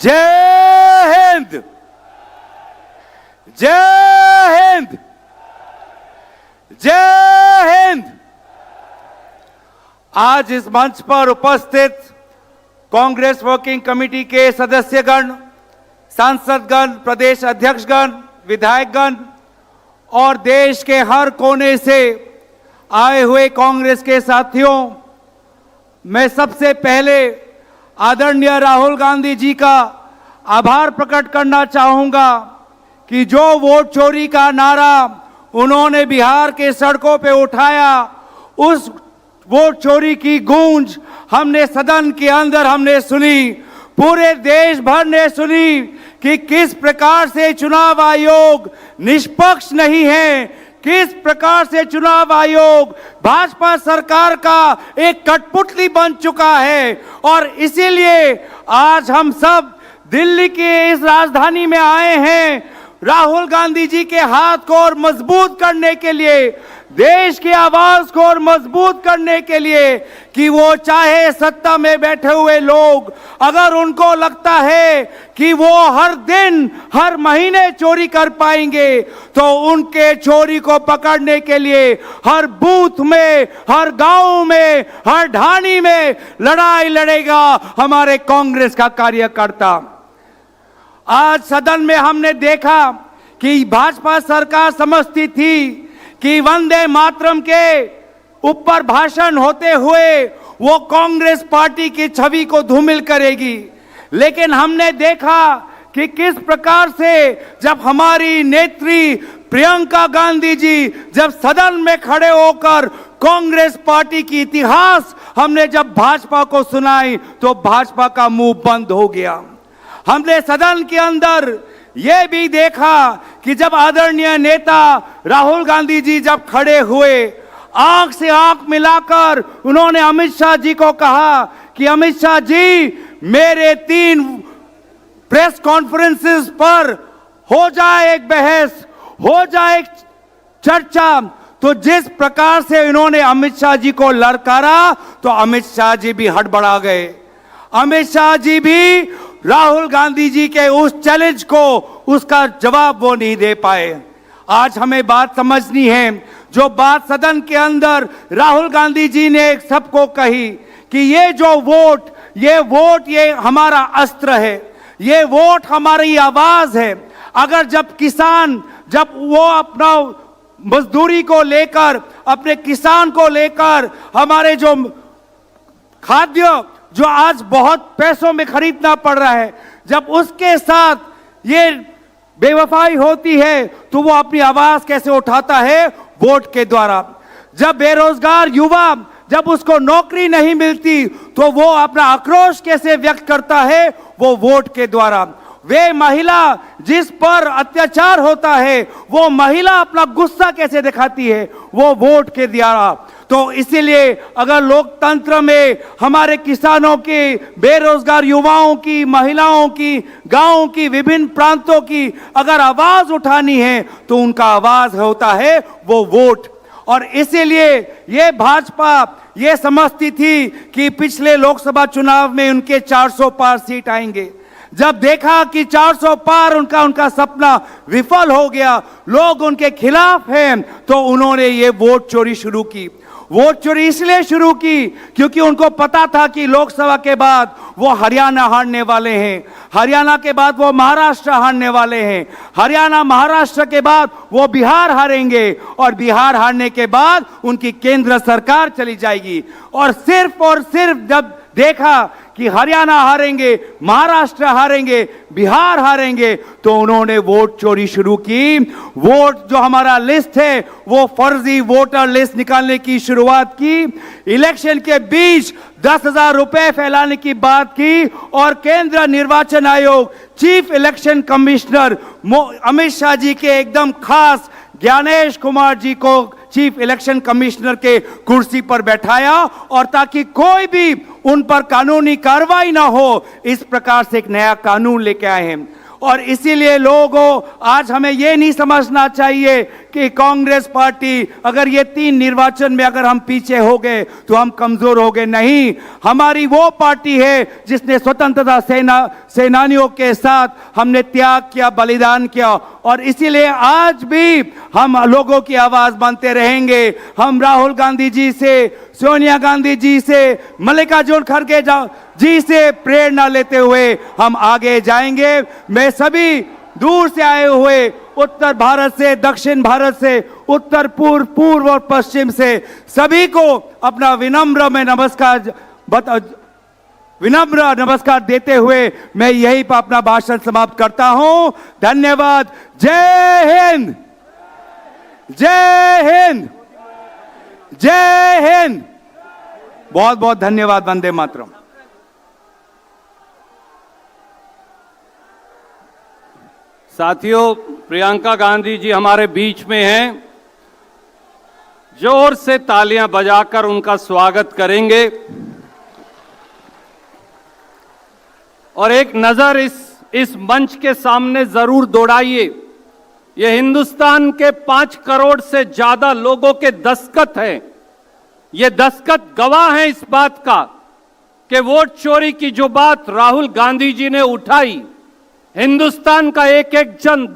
जय हिंद, जय हिंद, जय हिंद। आज इस मंच पर उपस्थित कांग्रेस वर्किंग कमेटी के सदस्यगण, सांसदगण, प्रदेश अध्यक्षगण, विधायकगण और देश के हर कोने से आए हुए कांग्रेस के साथियों, मैं सबसे पहले आदरणीय राहुल गांधी जी का आभार प्रकट करना चाहूंगा कि जो वोट चोरी का नारा उन्होंने बिहार के सड़कों पे उठाया, उस वोट चोरी की गूंज हमने सदन के अंदर हमने सुनी, पूरे देश भर ने सुनी कि किस प्रकार से चुनाव आयोग निष्पक्ष नहीं है, किस प्रकार से चुनाव आयोग भाजपा सरकार का एक कठपुतली बन चुका है। और इसीलिए आज हम सब दिल्ली के इस राजधानी में आए हैं राहुल गांधी जी के हाथ को और मजबूत करने के लिए, देश की आवाज को और मजबूत करने के लिए कि वो चाहे सत्ता में बैठे हुए लोग, अगर उनको लगता है कि वो हर दिन हर महीने चोरी कर पाएंगे, तो उनके चोरी को पकड़ने के लिए हर बूथ में, हर गांव में, हर ढाणी में लड़ाई लड़ेगा हमारे कांग्रेस का कार्यकर्ता। आज सदन में हमने देखा कि भाजपा सरकार समझती थी कि वंदे मातरम के ऊपर भाषण होते हुए वो कांग्रेस पार्टी की छवि को धूमिल करेगी, लेकिन हमने देखा कि किस प्रकार से जब हमारी नेत्री प्रियंका गांधी जी जब सदन में खड़े होकर कांग्रेस पार्टी की इतिहास हमने जब भाजपा को सुनाई, तो भाजपा का मुंह बंद हो गया। हमने सदन के अंदर यह भी देखा कि जब आदरणीय नेता राहुल गांधी जी जब खड़े हुए, आंख से आंख मिलाकर उन्होंने अमित शाह जी को कहा कि अमित शाह जी, मेरे 3 प्रेस कॉन्फ्रेंसेस पर हो जाए एक बहस, हो जाए एक चर्चा। तो जिस प्रकार से इन्होंने अमित शाह जी को ललकारा, तो अमित शाह जी भी हड़बड़ा गए। अमित शाह जी भी राहुल गांधी जी के उस चैलेंज को, उसका जवाब वो नहीं दे पाए। आज हमें बात समझनी है, जो बात सदन के अंदर राहुल गांधी जी ने सबको कही कि ये जो वोट, ये हमारा अस्त्र है, ये वोट हमारी आवाज है। अगर जब किसान, जब वो अपना मजदूरी को लेकर, अपने किसान को लेकर, हमारे जो खाद्य जो आज बहुत पैसों में खरीदना पड़ रहा है, जब उसके साथ ये बेवफाई होती है, तो वो अपनी आवाज कैसे उठाता है? वोट के द्वारा। जब बेरोजगार युवा, जब उसको नौकरी नहीं मिलती, तो वो अपना आक्रोश कैसे व्यक्त करता है? वो वोट के द्वारा। वे महिला जिस पर अत्याचार होता है, वो महिला अपना गुस्सा कैसे दिखाती है? वो वोट के द्वारा। तो इसीलिए अगर लोकतंत्र में हमारे किसानों की, बेरोजगार युवाओं की, महिलाओं की, गांवों की, विभिन्न प्रांतों की अगर आवाज उठानी है, तो उनका आवाज होता है वो वोट। और इसीलिए ये भाजपा ये समझती थी कि पिछले लोकसभा चुनाव में उनके 400 पार सीट आएंगे। जब देखा कि 400 पार उनका सपना विफल हो गया, लोग उनके खिलाफ हैं, तो उन्होंने ये वोट चोरी शुरू की। वोट चोरी इसलिए शुरू की क्योंकि उनको पता था कि लोकसभा के बाद वो हरियाणा हारने वाले हैं, हरियाणा के बाद वो महाराष्ट्र हारने वाले हैं, हरियाणा महाराष्ट्र के बाद वो बिहार हारेंगे, और बिहार हारने के बाद उनकी केंद्र सरकार चली जाएगी। और सिर्फ जब देखा कि हरियाणा हारेंगे, महाराष्ट्र हारेंगे, बिहार हारेंगे, तो उन्होंने वोट चोरी शुरू की। वोट जो हमारा लिस्ट है, वो फर्जी वोटर लिस्ट निकालने की शुरुआत की। इलेक्शन के बीच 10,000 रुपए फैलाने की बात की, और केंद्र निर्वाचन आयोग, chief election commissioner Amit Shah ji के एकदम खास ज्ञानेश कुमार जी को चीफ इलेक्शन कमिश्नर के कुर्सी पर बैठाया, और ताकि कोई भी उन पर कानूनी कार्रवाई ना हो, इस प्रकार से एक नया कानून लेके आए हैं। और इसीलिए लोगों, आज हमें यह नहीं समझना चाहिए कि कांग्रेस पार्टी, अगर ये 3 निर्वाचन में अगर हम पीछे हो गए तो हम कमजोर हो गए। नहीं, हमारी वो पार्टी है जिसने स्वतंत्रता सेनानियों के साथ हमने त्याग किया, बलिदान किया, और इसीलिए आज भी हम लोगों की आवाज बनते रहेंगे। हम राहुल गांधी जी से, सोनिया गांधी जी से, मल्लिकार्जुन खड़गे जी से प्रेरणा लेते हुए हम आगे जाएंगे। मैं सभी दूर से आए हुए, उत्तर भारत से, दक्षिण भारत से, उत्तर पूर्व और पश्चिम से सभी को अपना विनम्र नमस्कार देते हुए मैं यहीं पर अपना भाषण समाप्त करता हूं। धन्यवाद। जय हिंद, जय हिंद, जय हिंद। बहुत बहुत धन्यवाद। वंदे मातरम। साथियों, प्रियंका गांधी जी हमारे बीच में हैं। जोर से तालियां बजाकर उनका स्वागत करेंगे। और एक नजर इस मंच के सामने जरूर दौड़ाइए। यह हिंदुस्तान के 5 करोड़ से ज्यादा लोगों के दस्तखत हैं। ये दस्तखत गवाह हैं इस बात का कि वोट चोरी की जो बात राहुल गांधी जी ने उठाई, हिंदुस्तान का एक एक जन